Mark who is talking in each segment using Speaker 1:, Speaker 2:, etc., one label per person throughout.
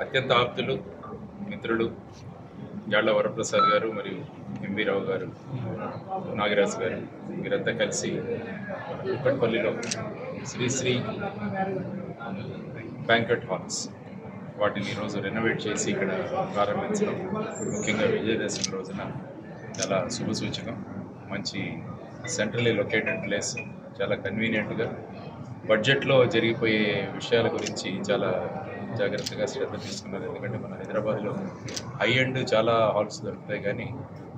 Speaker 1: అత్యంత ఆప్తులు మిత్రులు యాళ్ల వరప్రసాద్ గారు మరియు ఎంవి రావు గారు, నాగరాజు గారు వీరంతా కలిసి కుక్కట్పల్లిలో శ్రీశ్రీ బ్యాంక్వెట్ హాల్స్ వాటిని ఈరోజు రెనోవేట్ చేసి ఇక్కడ ప్రారంభించడం ముఖ్యంగా విజయదశమి రోజున చాలా శుభసూచకం. మంచి సెంట్రల్లీ లొకేటెడ్ ప్లేస్, చాలా కన్వీనియంట్గా బడ్జెట్లో జరిగిపోయే విషయాల గురించి చాలా జాగ్రత్తగా శ్రద్ధ తీసుకున్నారు. ఎందుకంటే మన హైదరాబాద్లో హై ఎండ్ చాలా హాల్స్ దొరుకుతాయి, కానీ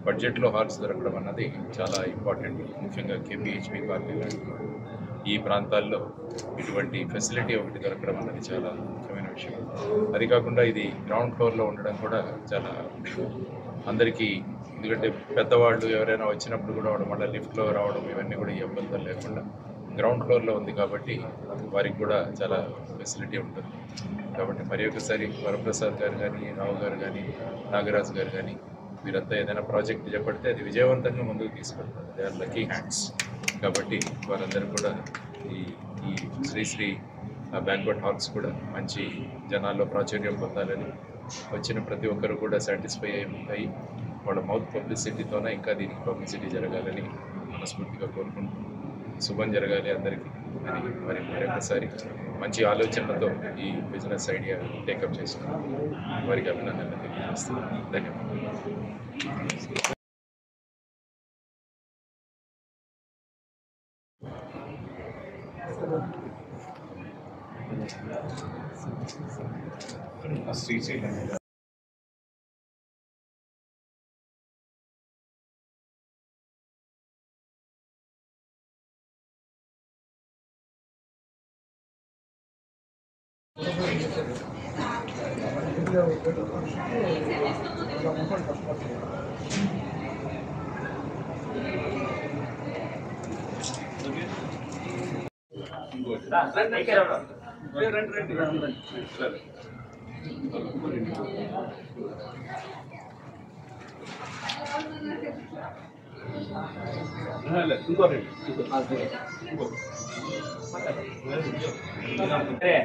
Speaker 1: బడ్జెట్లో హాల్స్ దొరకడం అన్నది చాలా ఇంపార్టెంట్. ముఖ్యంగా కేపీహెచ్బీ కాలనీ లాంటి ఈ ప్రాంతాల్లో ఇటువంటి ఫెసిలిటీ ఒకటి దొరకడం అన్నది చాలా ముఖ్యమైన విషయం. అది కాకుండా ఇది గ్రౌండ్ ఫ్లోర్లో ఉండడం కూడా చాలా అందరికీ, ఎందుకంటే పెద్దవాళ్ళు ఎవరైనా వచ్చినప్పుడు కూడా మళ్ళీ లిఫ్ట్లో రావడం ఇవన్నీ కూడా ఈ ఇబ్బందులు లేకుండా గ్రౌండ్ ఫ్లోర్లో ఉంది కాబట్టి వారికి కూడా చాలా ఫెసిలిటీ ఉంటుంది. కాబట్టి మరి ఒకసారి వరప్రసాద్ గారు కానీ, రావు గారు కానీ, నాగరాజు గారు కానీ వీరంతా ఏదైనా ప్రాజెక్ట్ చేపడితే అది విజయవంతంగా ముందుకు తీసుకెళ్తారు. They are lucky hands. కాబట్టి వారందరూ కూడా ఈ శ్రీశ్రీ బ్యాంక్వెట్ హాల్స్ కూడా మంచి జనాల్లో ప్రాచుర్యం పొందాలని, వచ్చిన ప్రతి ఒక్కరు కూడా సాటిస్ఫై అయ్యి వాళ్ళ మౌత్ పబ్లిసిటీతోనే ఇంకా దీనికి పబ్లిసిటీ జరగాలని మనస్ఫూర్తిగా కోరుకుంటూ శుభం జరగాలి అందరికీ అని మరొకసారి మంచి ఆలోచనలతో ఈ బిజినెస్ ఐడియా టేకప్ చేసుకున్నాను. వారికి అభినందనలు తెలియజేస్తున్నాను. ధన్యవాదాలు.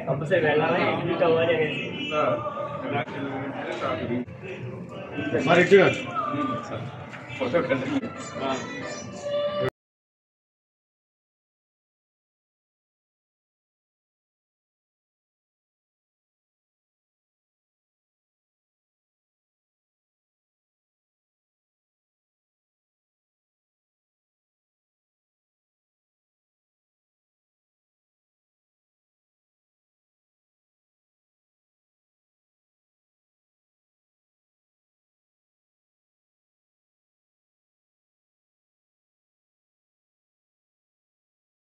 Speaker 2: కంపల్సరీ వెళ్ళాలి, ఎగ్జిట్ అవ్వాలి అనేసి.